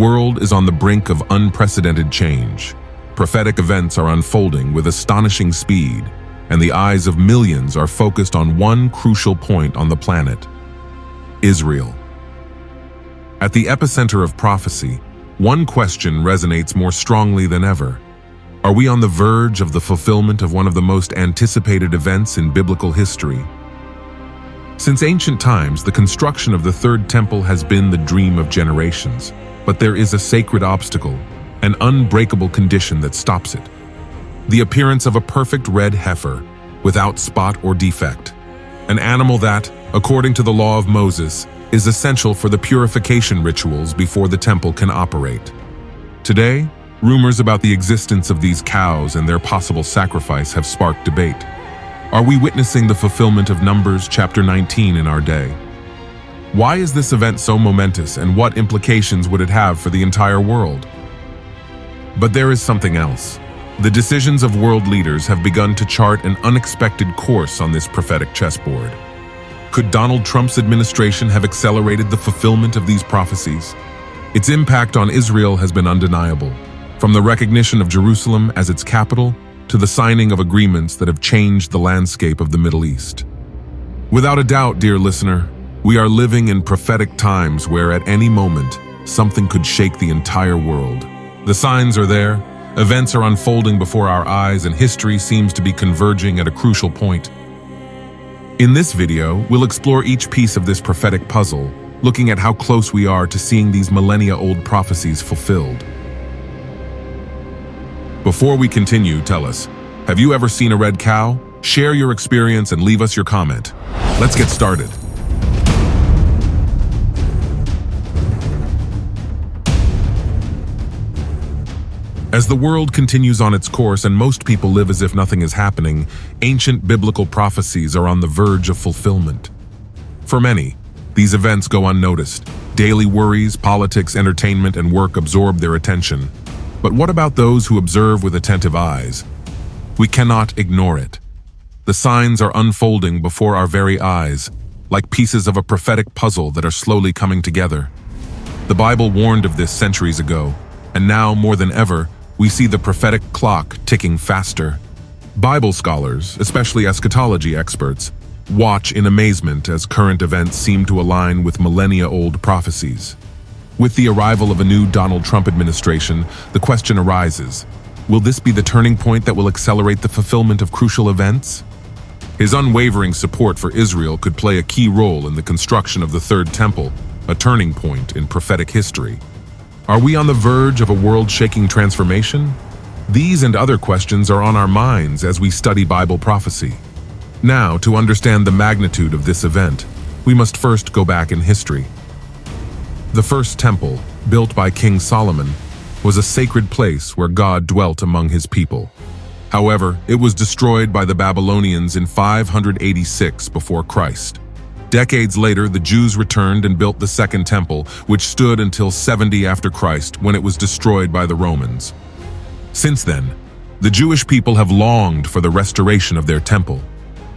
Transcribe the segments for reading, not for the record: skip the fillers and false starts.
world is on the brink of unprecedented change. Prophetic events are unfolding with astonishing speed, and the eyes of millions are focused on one crucial point on the planet: Israel. At the epicenter of prophecy, one question resonates more strongly than ever. Are we on the verge of the fulfillment of one of the most anticipated events in biblical history? Since ancient times, the construction of the Third Temple has been the dream of generations, but there is a sacred obstacle, an unbreakable condition that stops it: the appearance of a perfect red heifer, without spot or defect, an animal that, according to the law of Moses, is essential for the purification rituals before the temple can operate. Today, rumors about the existence of these cows and their possible sacrifice have sparked debate. Are we witnessing the fulfillment of Numbers chapter 19 in our day? Why is this event so momentous, and what implications would it have for the entire world? But there is something else. The decisions of world leaders have begun to chart an unexpected course on this prophetic chessboard. Could Donald Trump's administration have accelerated the fulfillment of these prophecies? Its impact on Israel has been undeniable, from the recognition of Jerusalem as its capital to the signing of agreements that have changed the landscape of the Middle East. Without a doubt, dear listener, we are living in prophetic times where at any moment, something could shake the entire world. The signs are there, events are unfolding before our eyes, and history seems to be converging at a crucial point. In this video, we'll explore each piece of this prophetic puzzle, looking at how close we are to seeing these millennia-old prophecies fulfilled. Before we continue, tell us, have you ever seen a red cow? Share your experience and leave us your comment. Let's get started. As the world continues on its course and most people live as if nothing is happening, ancient biblical prophecies are on the verge of fulfillment. For many, these events go unnoticed. Daily worries, politics, entertainment, and work absorb their attention. But what about those who observe with attentive eyes? We cannot ignore it. The signs are unfolding before our very eyes, like pieces of a prophetic puzzle that are slowly coming together. The Bible warned of this centuries ago, and now, more than ever, we see the prophetic clock ticking faster. Bible scholars, especially eschatology experts, watch in amazement as current events seem to align with millennia-old prophecies. With the arrival of a new Donald Trump administration, the question arises, will this be the turning point that will accelerate the fulfillment of crucial events? His unwavering support for Israel could play a key role in the construction of the Third Temple, a turning point in prophetic history. Are we on the verge of a world-shaking transformation? These and other questions are on our minds as we study Bible prophecy. Now, to understand the magnitude of this event, we must first go back in history. The first temple, built by King Solomon, was a sacred place where God dwelt among his people. However, it was destroyed by the Babylonians in 586 before Christ. Decades later, the Jews returned and built the Second Temple, which stood until 70 after Christ, when it was destroyed by the Romans. Since then, the Jewish people have longed for the restoration of their temple,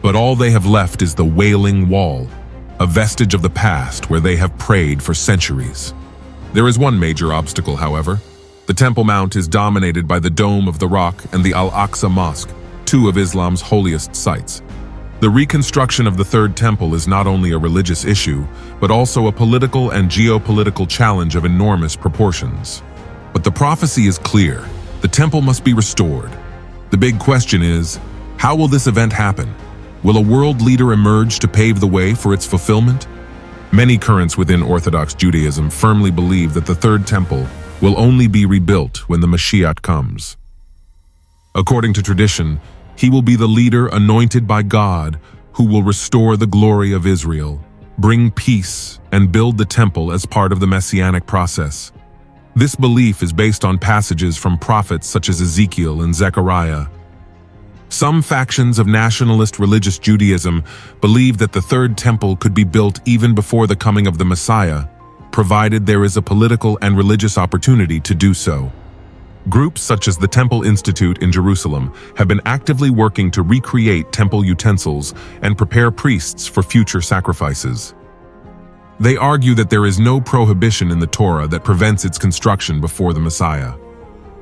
but all they have left is the Wailing Wall, a vestige of the past where they have prayed for centuries. There is one major obstacle, however. The Temple Mount is dominated by the Dome of the Rock and the Al-Aqsa Mosque, two of Islam's holiest sites. The reconstruction of the Third Temple is not only a religious issue, but also a political and geopolitical challenge of enormous proportions. But the prophecy is clear: the temple must be restored. The big question is, how will this event happen? Will a world leader emerge to pave the way for its fulfillment? Many currents within Orthodox Judaism firmly believe that the Third Temple will only be rebuilt when the Mashiach comes. According to tradition, he will be the leader anointed by God who will restore the glory of Israel, bring peace, and build the temple as part of the messianic process. This belief is based on passages from prophets such as Ezekiel and Zechariah. Some factions of nationalist religious Judaism believe that the Third Temple could be built even before the coming of the Messiah, provided there is a political and religious opportunity to do so. Groups such as the Temple Institute in Jerusalem have been actively working to recreate temple utensils and prepare priests for future sacrifices. They argue that there is no prohibition in the Torah that prevents its construction before the Messiah.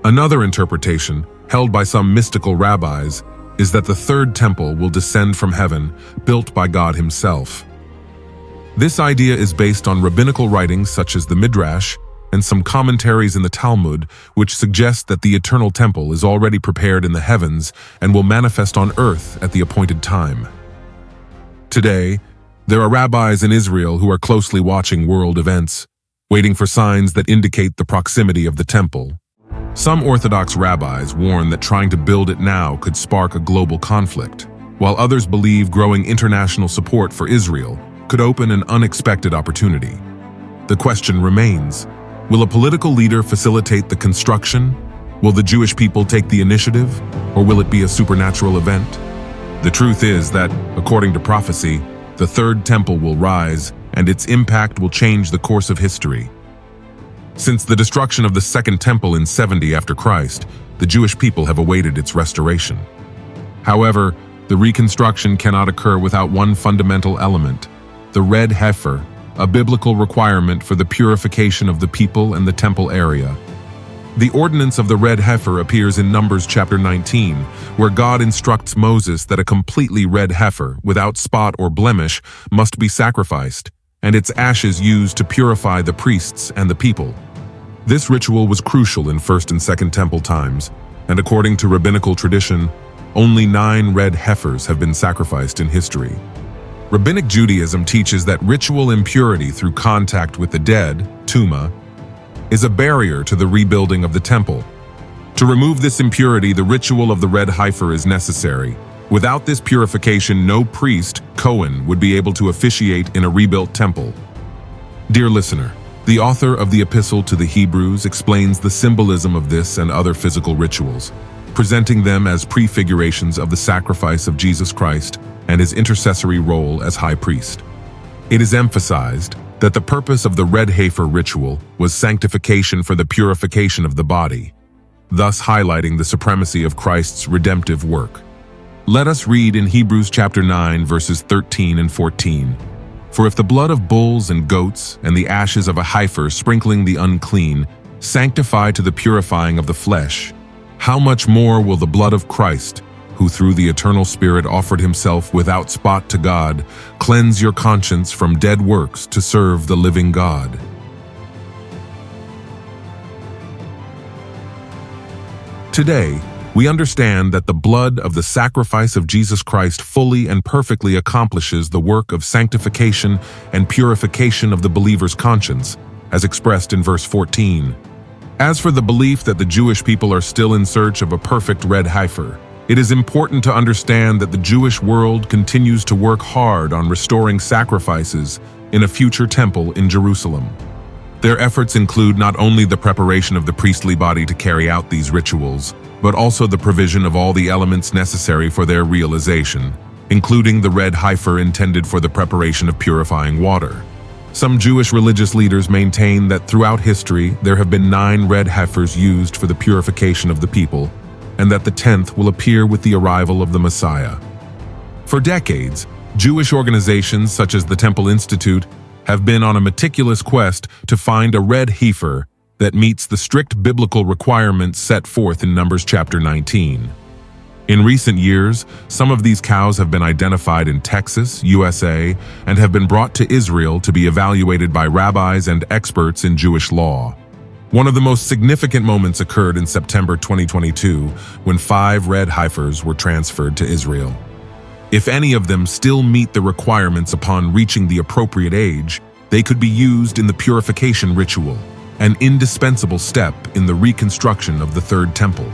Another interpretation, held by some mystical rabbis, is that the third temple will descend from heaven, built by God himself. This idea is based on rabbinical writings such as the Midrash and some commentaries in the Talmud, which suggest that the eternal temple is already prepared in the heavens and will manifest on earth at the appointed time. Today, there are rabbis in Israel who are closely watching world events, waiting for signs that indicate the proximity of the temple. Some Orthodox rabbis warn that trying to build it now could spark a global conflict, while others believe growing international support for Israel could open an unexpected opportunity. The question remains, will a political leader facilitate the construction? Will the Jewish people take the initiative? Or will it be a supernatural event? The truth is that, according to prophecy, the third temple will rise, and its impact will change the course of history. Since the destruction of the Second Temple in 70 after Christ, the Jewish people have awaited its restoration. However, the reconstruction cannot occur without one fundamental element, the red heifer, a biblical requirement for the purification of the people and the temple area. The ordinance of the red heifer appears in Numbers chapter 19, where God instructs Moses that a completely red heifer, without spot or blemish, must be sacrificed, and its ashes used to purify the priests and the people. This ritual was crucial in First and Second Temple times, and according to rabbinical tradition, only 9 red heifers have been sacrificed in history. Rabbinic Judaism teaches that ritual impurity through contact with the dead, tuma, is a barrier to the rebuilding of the temple. To remove this impurity, the ritual of the red heifer is necessary. Without this purification, no priest, Cohen, would be able to officiate in a rebuilt temple. Dear listener, the author of the Epistle to the Hebrews explains the symbolism of this and other physical rituals, presenting them as prefigurations of the sacrifice of Jesus Christ and his intercessory role as high priest. It is emphasized that the purpose of the red heifer ritual was sanctification for the purification of the body, thus highlighting the supremacy of Christ's redemptive work. Let us read in Hebrews chapter 9, verses 13 and 14. For if the blood of bulls and goats and the ashes of a heifer sprinkling the unclean sanctify to the purifying of the flesh, how much more will the blood of Christ, who through the eternal Spirit offered himself without spot to God, cleanse your conscience from dead works to serve the living God? Today, we understand that the blood of the sacrifice of Jesus Christ fully and perfectly accomplishes the work of sanctification and purification of the believer's conscience, as expressed in verse 14. As for the belief that the Jewish people are still in search of a perfect red heifer, it is important to understand that the Jewish world continues to work hard on restoring sacrifices in a future temple in Jerusalem. Their efforts include not only the preparation of the priestly body to carry out these rituals, but also the provision of all the elements necessary for their realization, including the red heifer intended for the preparation of purifying water. Some Jewish religious leaders maintain that throughout history there have been 9 red heifers used for the purification of the people, and that the 10th will appear with the arrival of the Messiah. For decades, Jewish organizations such as the Temple Institute have been on a meticulous quest to find a red heifer that meets the strict biblical requirements set forth in Numbers chapter 19. In recent years, some of these cows have been identified in Texas, USA, and have been brought to Israel to be evaluated by rabbis and experts in Jewish law. One of the most significant moments occurred in September 2022 when 5 red heifers were transferred to Israel. If any of them still meet the requirements upon reaching the appropriate age, they could be used in the purification ritual, an indispensable step in the reconstruction of the Third Temple.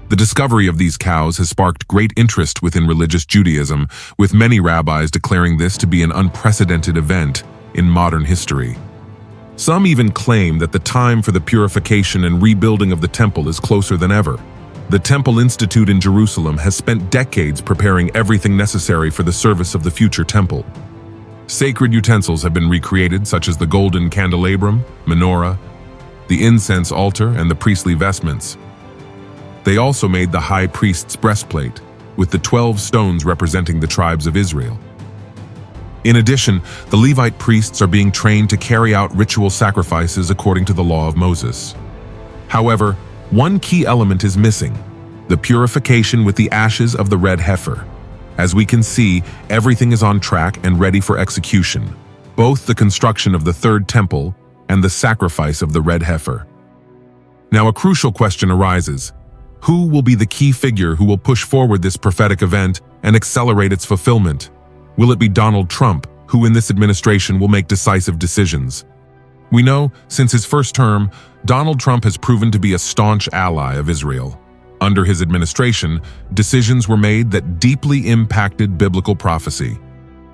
The discovery of these cows has sparked great interest within religious Judaism, with many rabbis declaring this to be an unprecedented event in modern history. Some even claim that the time for the purification and rebuilding of the temple is closer than ever. The Temple Institute in Jerusalem has spent decades preparing everything necessary for the service of the future temple. Sacred utensils have been recreated, such as the golden candelabrum, menorah, the incense altar, and the priestly vestments. They also made the high priest's breastplate, with the 12 stones representing the tribes of Israel. In addition, the Levite priests are being trained to carry out ritual sacrifices according to the law of Moses. However, one key element is missing: the purification with the ashes of the red heifer. As we can see, everything is on track and ready for execution, both the construction of the third temple and the sacrifice of the red heifer. Now, a crucial question arises: who will be the key figure who will push forward this prophetic event and accelerate its fulfillment? Will it be Donald Trump, who in this administration will make decisive decisions? We know, since his first term, Donald Trump has proven to be a staunch ally of Israel. Under his administration, decisions were made that deeply impacted biblical prophecy.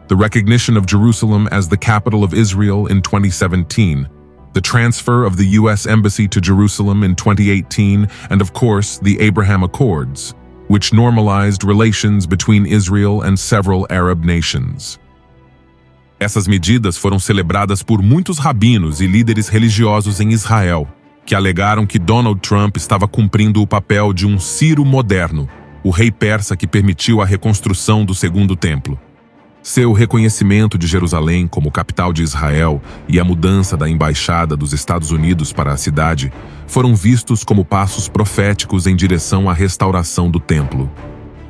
The recognition of Jerusalem as the capital of Israel in 2017, the transfer of the U.S. Embassy to Jerusalem in 2018, and of course, the Abraham Accords, which normalized relations between Israel and several Arab nations. Essas medidas foram celebradas por muitos rabinos e líderes religiosos em Israel, que alegaram que Donald Trump estava cumprindo o papel de um Ciro moderno, o rei persa que permitiu a reconstrução do Segundo Templo. Seu reconhecimento de Jerusalém como capital de Israel e a mudança da embaixada dos Estados Unidos para a cidade foram vistos como passos proféticos em direção à restauração do templo.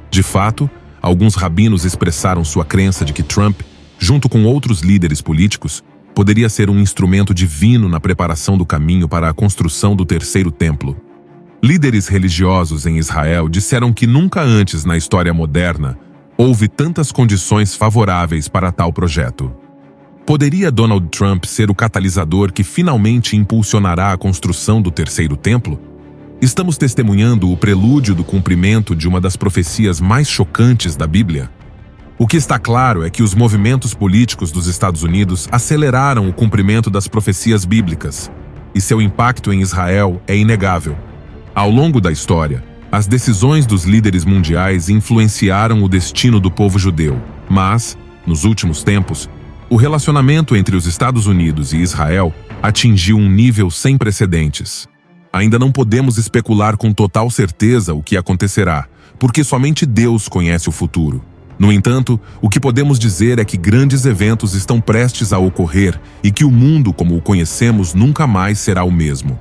De fato, alguns rabinos expressaram sua crença de que Trump, junto com outros líderes políticos, poderia ser um instrumento divino na preparação do caminho para a construção do terceiro templo. Líderes religiosos em Israel disseram que nunca antes na história moderna houve tantas condições favoráveis para tal projeto. Poderia Donald Trump ser o catalisador que finalmente impulsionará a construção do terceiro templo? Estamos testemunhando o prelúdio do cumprimento de uma das profecias mais chocantes da Bíblia. O que está claro é que os movimentos políticos dos Estados Unidos aceleraram o cumprimento das profecias bíblicas, e seu impacto em Israel é inegável. Ao longo da história, as decisões dos líderes mundiais influenciaram o destino do povo judeu, mas, nos últimos tempos, o relacionamento entre os Estados Unidos e Israel atingiu um nível sem precedentes. Ainda não podemos especular com total certeza o que acontecerá, porque somente Deus conhece o futuro. No entanto, o que podemos dizer é que grandes eventos estão prestes a ocorrer e que o mundo como o conhecemos nunca mais será o mesmo.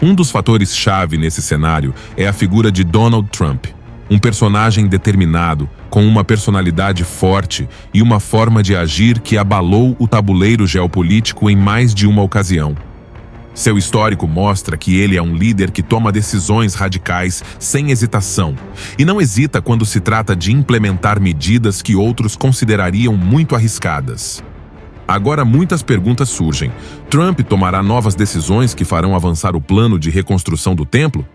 Um dos fatores-chave nesse cenário é a figura de Donald Trump, um personagem determinado, com uma personalidade forte e uma forma de agir que abalou o tabuleiro geopolítico em mais de uma ocasião. Seu histórico mostra que ele é um líder que toma decisões radicais sem hesitação e não hesita quando se trata de implementar medidas que outros considerariam muito arriscadas. Agora muitas perguntas surgem. Trump tomará novas decisões que farão avançar o plano de reconstrução do templo?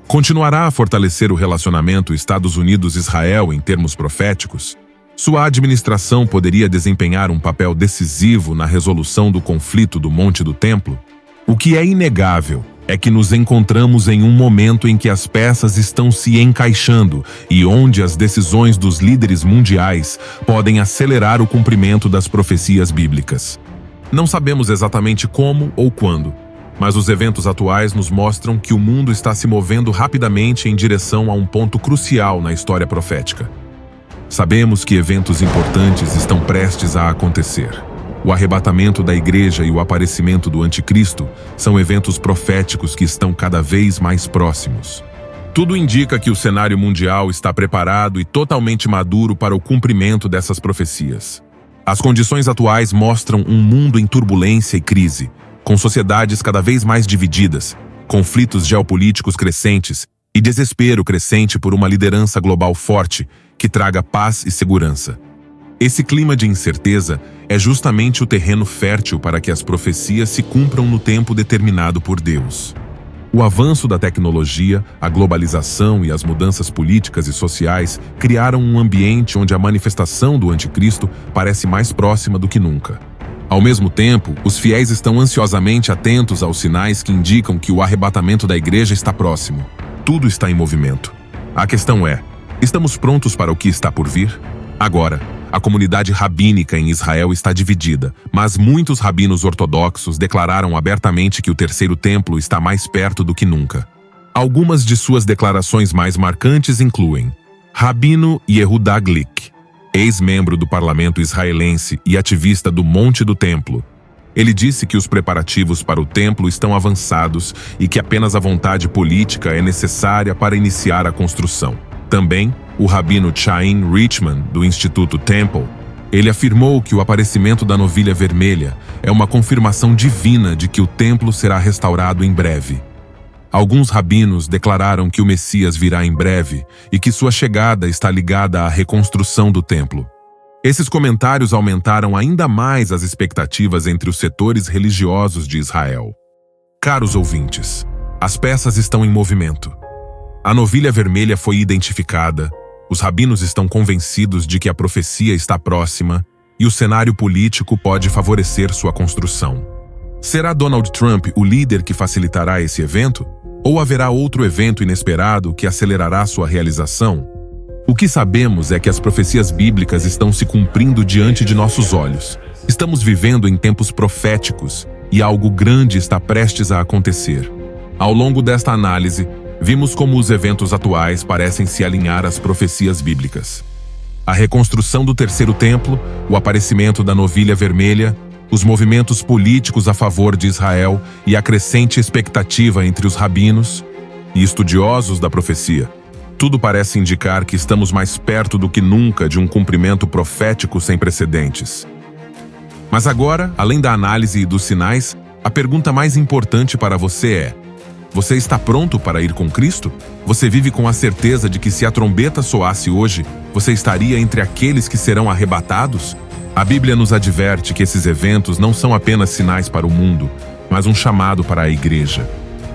Continuará a fortalecer o relacionamento Estados Unidos-Israel em termos proféticos? Sua administração poderia desempenhar um papel decisivo na resolução do conflito do Monte do Templo? O que é inegável é que nos encontramos em um momento em que as peças estão se encaixando e onde as decisões dos líderes mundiais podem acelerar o cumprimento das profecias bíblicas. Não sabemos exatamente como ou quando, mas os eventos atuais nos mostram que o mundo está se movendo rapidamente em direção a um ponto crucial na história profética. Sabemos que eventos importantes estão prestes a acontecer. O arrebatamento da igreja e o aparecimento do anticristo são eventos proféticos que estão cada vez mais próximos. Tudo indica que o cenário mundial está preparado e totalmente maduro para o cumprimento dessas profecias. As condições atuais mostram um mundo em turbulência e crise, com sociedades cada vez mais divididas, conflitos geopolíticos crescentes e desespero crescente por uma liderança global forte que traga paz e segurança. Esse clima de incerteza é justamente o terreno fértil para que as profecias se cumpram no tempo determinado por Deus. O avanço da tecnologia, a globalização e as mudanças políticas e sociais criaram um ambiente onde a manifestação do anticristo parece mais próxima do que nunca. Ao mesmo tempo, os fiéis estão ansiosamente atentos aos sinais que indicam que o arrebatamento da igreja está próximo. Tudo está em movimento. A questão é: estamos prontos para o que está por vir? Agora, a comunidade rabínica em Israel está dividida, mas muitos rabinos ortodoxos declararam abertamente que o terceiro templo está mais perto do que nunca. Algumas de suas declarações mais marcantes incluem Rabino Yehuda Glick: ex-membro do parlamento israelense e ativista do Monte do Templo. Ele disse que os preparativos para o templo estão avançados e que apenas a vontade política é necessária para iniciar a construção. Também, o rabino Chaim Richman, do Instituto Temple, ele afirmou que o aparecimento da novilha vermelha é uma confirmação divina de que o templo será restaurado em breve. Alguns rabinos declararam que o Messias virá em breve e que sua chegada está ligada à reconstrução do templo. Esses comentários aumentaram ainda mais as expectativas entre os setores religiosos de Israel. Caros ouvintes, as peças estão em movimento. A novilha vermelha foi identificada, os rabinos estão convencidos de que a profecia está próxima e o cenário político pode favorecer sua construção. Será Donald Trump o líder que facilitará esse evento? Ou haverá outro evento inesperado que acelerará sua realização? O que sabemos é que as profecias bíblicas estão se cumprindo diante de nossos olhos. Estamos vivendo em tempos proféticos e algo grande está prestes a acontecer. Ao longo desta análise, vimos como os eventos atuais parecem se alinhar às profecias bíblicas. A reconstrução do terceiro templo, o aparecimento da novilha vermelha, os movimentos políticos a favor de Israel e a crescente expectativa entre os rabinos e estudiosos da profecia. Tudo parece indicar que estamos mais perto do que nunca de um cumprimento profético sem precedentes. Mas agora, além da análise e dos sinais, a pergunta mais importante para você é: você está pronto para ir com Cristo? Você vive com a certeza de que se a trombeta soasse hoje, você estaria entre aqueles que serão arrebatados? A Bíblia nos adverte que esses eventos não são apenas sinais para o mundo, mas um chamado para a igreja.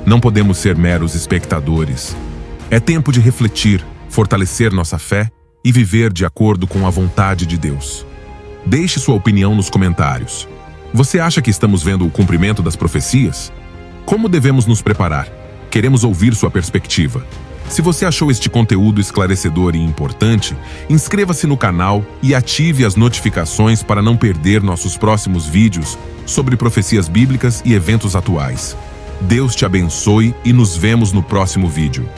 Não podemos ser meros espectadores. É tempo de refletir, fortalecer nossa fé e viver de acordo com a vontade de Deus. Deixe sua opinião nos comentários. Você acha que estamos vendo o cumprimento das profecias? Como devemos nos preparar? Queremos ouvir sua perspectiva. Se você achou este conteúdo esclarecedor e importante, inscreva-se no canal e ative as notificações para não perder nossos próximos vídeos sobre profecias bíblicas e eventos atuais. Deus te abençoe e nos vemos no próximo vídeo.